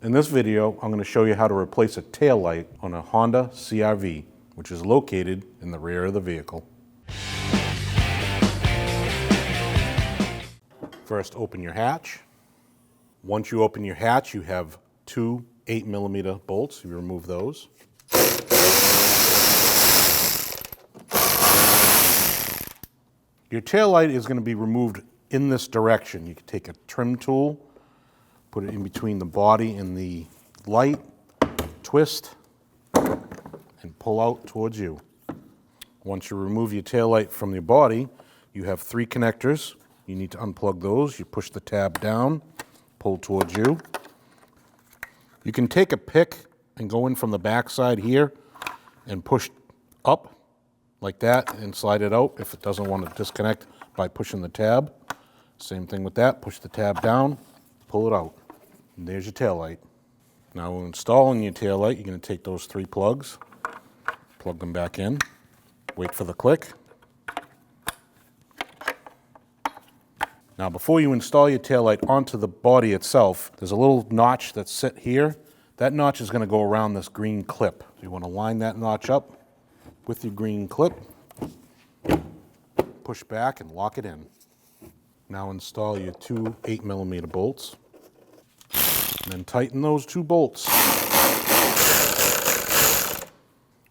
In this video, I'm going to show you how to replace a tail light on a Honda CR-V, which is located in the rear of the vehicle. First, open your hatch. Once you open your hatch, you have two 8mm bolts. You remove those. Your tail light is going to be removed in this direction. You can take a trim tool, put it in between the body and the light, twist, and pull out towards you. Once you remove your tail light from your body, you have three connectors. You need to unplug those. You push the tab down, pull towards you. You can take a pick and go in from the back side here and push up like that and slide it out if it doesn't want to disconnect by pushing the tab. Same thing with that, push the tab down, pull it out. And there's your tail light. Now when installing your tail light, you're going to take those three plugs, plug them back in, wait for the click. Now before you install your tail light onto the body itself, there's a little notch that's set here. That notch is going to go around this green clip. So you want to line that notch up with your green clip, push back and lock it in. Now install your two 8mm bolts, and then tighten those two bolts.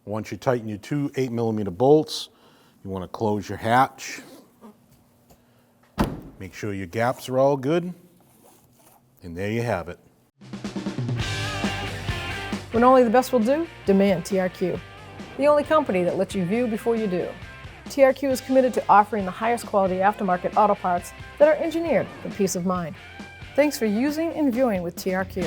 Once you tighten your two 8mm bolts, you want to close your hatch. Make sure your gaps are all good, and there you have it. When only the best will do, demand TRQ. The only company that lets you view before you do. TRQ is committed to offering the highest quality aftermarket auto parts that are engineered for peace of mind. Thanks for using and viewing with TRQ.